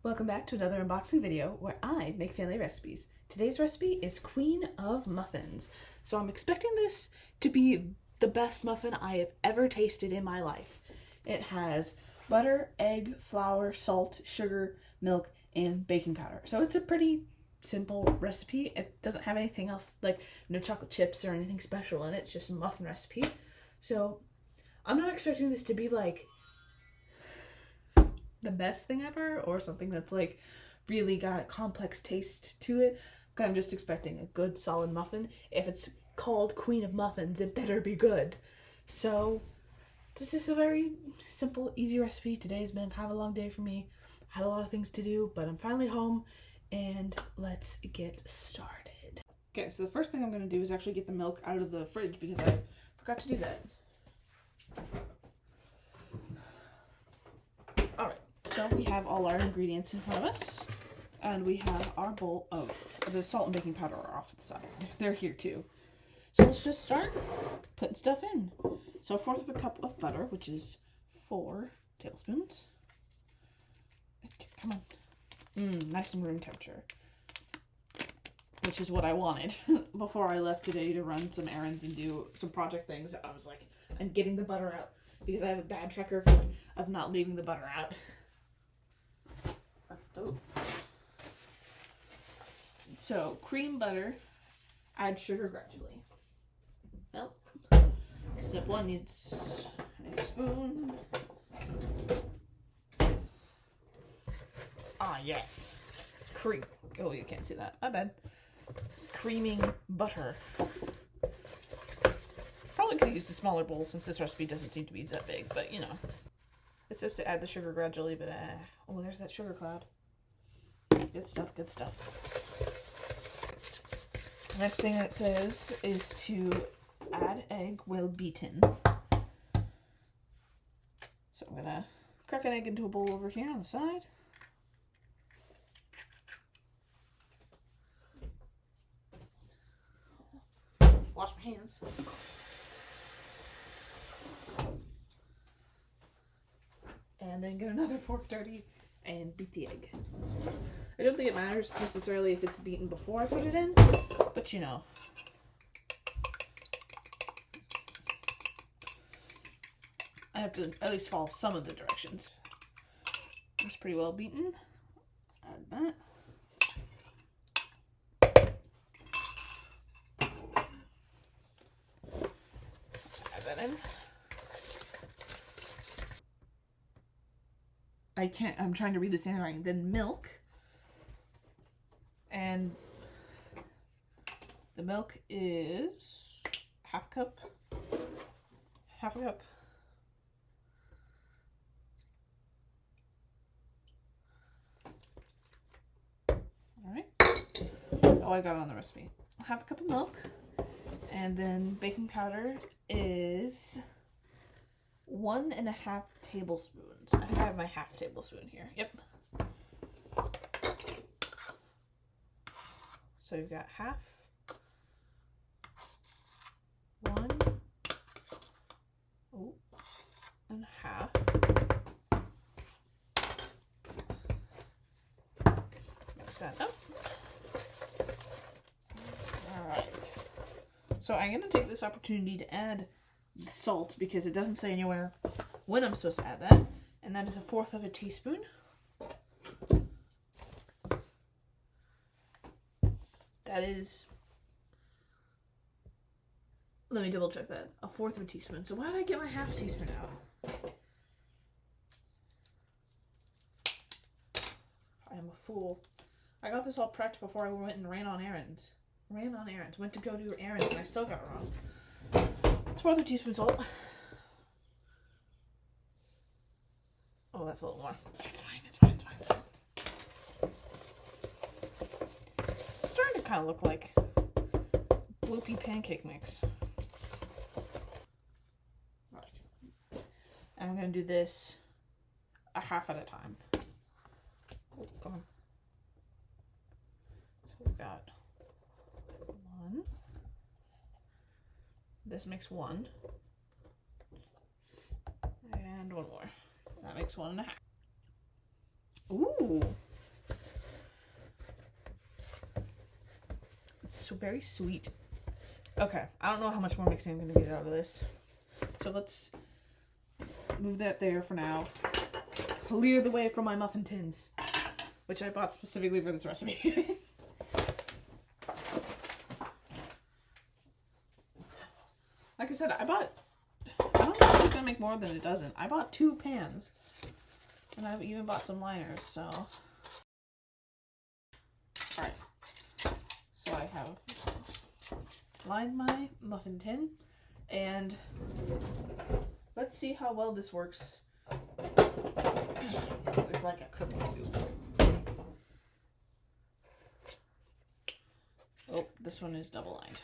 Welcome back to another unboxing video where I make family recipes. Today's recipe is Queen of Muffins. So I'm expecting this to be the best muffin I have ever tasted in my life. It has butter, egg, flour, salt, sugar, milk, and baking powder. So it's a pretty simple recipe. It doesn't have anything else, like no chocolate chips or anything special in it. It's just a muffin recipe. So I'm not expecting this to be like the best thing ever or something that's like really got a complex taste to it. I'm just expecting a good solid muffin. If it's called Queen of Muffins, it better be good. So this is a very simple, easy recipe. Today's been kind of a long day for me. I had a lot of things to do, but I'm finally home and let's get started. Okay, so the first thing I'm going to do is actually get the milk out of the fridge because I forgot to do that. Alright, so we have all our ingredients in front of us, and we have our bowl of the salt and baking powder are off to the side. They're here too. So let's just start putting stuff in. So 1/4 of a cup of butter, which is 4 tablespoons. Come on. Nice and room temperature. Which is what I wanted before I left today to run some errands and do some project things. I was like, I'm getting the butter out because I have a bad track record of not leaving the butter out. Oh. So, cream butter, add sugar gradually. Milk. Step 1 needs a spoon. Ah, yes. Cream. Oh, you can't see that. My bad. Creaming butter. Probably could use a smaller bowl since this recipe doesn't seem to be that big, but you know. It says to add the sugar gradually, but oh, there's that sugar cloud. Good stuff, good stuff. The next thing it says is to add egg well beaten. So I'm gonna crack an egg into a bowl over here on the side. Wash my hands. And then get another fork dirty and beat the egg. I don't think it matters necessarily if it's beaten before I put it in, but you know. I have to at least follow some of the directions. It's pretty well beaten. Add that. Add that in. I'm trying to read this handwriting. Then milk. And the milk is half a cup. Half a cup. Alright. Oh, I got it on the recipe. Half a cup of milk. And then baking powder is 1.5 tablespoons. I think I have my half tablespoon here. Yep. So you've got half, 1, and half. Mix that up. Alright. So I'm going to take this opportunity to add salt because it doesn't say anywhere when I'm supposed to add that. And that is 1/4 teaspoon. That is, let me double check that, 1/4 teaspoon. So why did I get my half teaspoon out? I am a fool. I got this all prepped before I went and ran on errands. Went to go do errands and I still got it wrong. It's 1/4 teaspoon salt. Oh, that's a little more. It's fine. It's starting to kind of look like bloopy pancake mix. Right. And I'm going to do this a half at a time. Oh, come on. So we've got 1. This makes 1. And 1 more. That makes 1.5. Ooh, so very sweet. Okay, I don't know how much more mixing I'm going to get out of this. So let's move that there for now. Clear the way for my muffin tins, which I bought specifically for this recipe. Like I said, I don't know if this is going to make more than a dozen. I bought 2 pans, and I've even bought some liners, so. Alright, so I have lined my muffin tin, and let's see how well this works with like a cookie scoop. Oh, this one is double lined.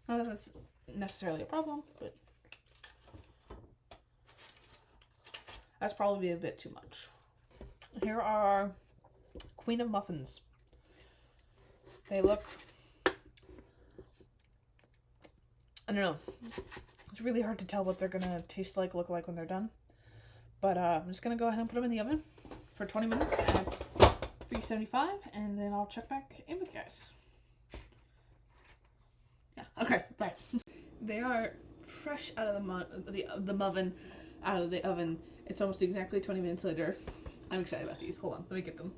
Not that that's necessarily a problem, but that's probably a bit too much. Here are our Queen of Muffins. They look, I don't know, it's really hard to tell what they're gonna taste like, look like when they're done. But I'm just gonna go ahead and put them in the oven for 20 minutes at 375, and then I'll check back in with you guys. Yeah, okay, bye. They are fresh out of the oven, out of the oven. It's almost exactly 20 minutes later. I'm excited about these. Hold on, let me get them.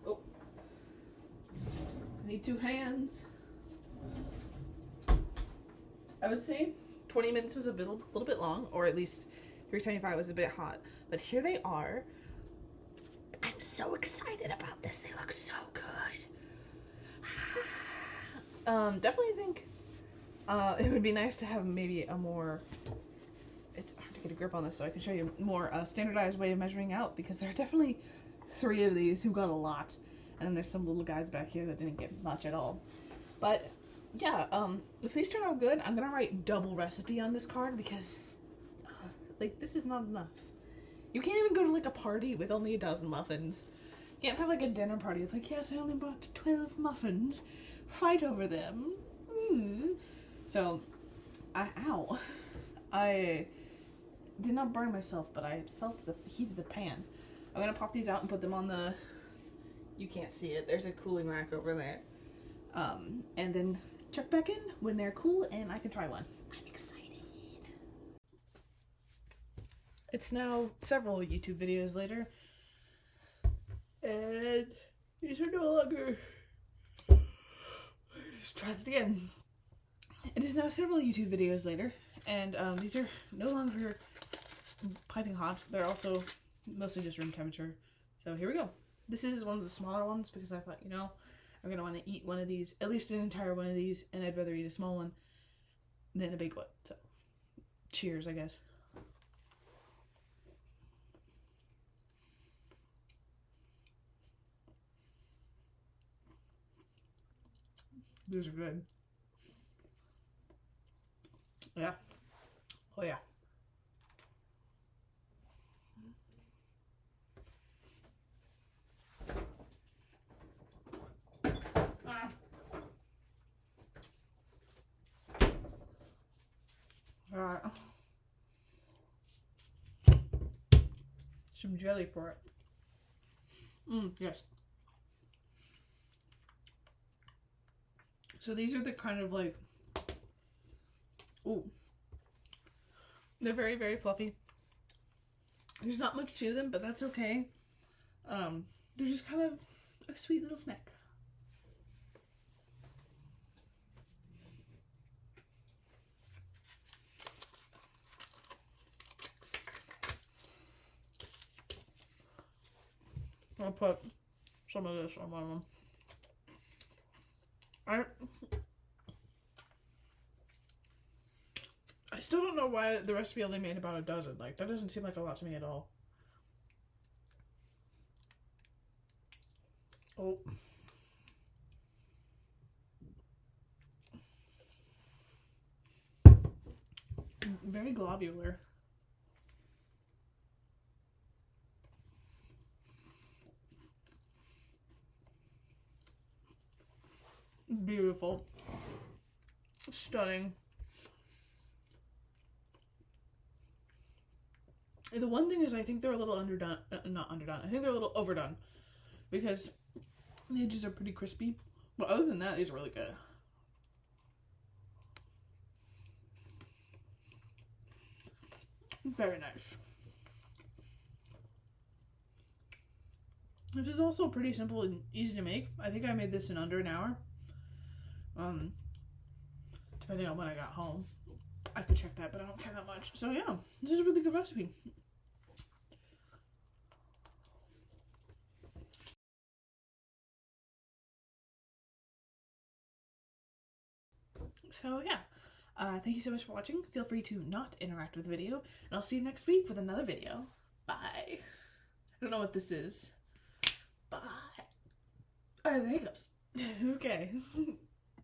Oh, I need 2 hands. I would say 20 minutes was a little bit long, or at least 375 was a bit hot. But here they are. I'm so excited about this. They look so good. Definitely think it would be nice to have maybe a more, it's hard to get a grip on this, so I can show you more standardized way of measuring out, because there are definitely 3 of these who got a lot, and then there's some little guys back here that didn't get much at all. But yeah, if these turn out good, I'm gonna write double recipe on this card, because like, this is not enough. You can't even go to like a party with only a dozen muffins. You can't have like a dinner party. It's like, yes, I only bought 12 muffins. Fight over them. So, ow. I did not burn myself, but I felt the heat of the pan. I'm gonna pop these out and put them on the, you can't see it, there's a cooling rack over there. And then check back in when they're cool and I can try one. I'm excited. It's now several YouTube videos later, and these are no longer, let's try that again. It is now several YouTube videos later, and these are no longer piping hot. They're also mostly just room temperature. So here we go. This is one of the smaller ones because I thought, you know, I'm going to want to eat one of these, at least an entire one of these, and I'd rather eat a small one than a big one. So cheers, I guess. These are good. Yeah. Oh yeah. Alright. Some jelly for it. Yes. So these are the kind of like, ooh, they're very, very fluffy. There's not much to them, but that's okay. They're just kind of a sweet little snack. I'll put some of this on one of them. I still don't know why the recipe only made about a dozen. Like, that doesn't seem like a lot to me at all. Oh. Very globular. Beautiful. Stunning. The one thing is I think they're a little underdone, not underdone, I think they're a little overdone, because The edges are pretty crispy. But other than that, it's really good. Very nice. This is also pretty simple and easy to make. I think I made this in under an hour. Depending on when I got home. I could check that, but I don't care that much. So yeah, this is a really good recipe. So yeah, thank you so much for watching. Feel free to not interact with the video, and I'll see you next week with another video. Bye. I don't know what this is. Bye. I have the hiccups. Okay.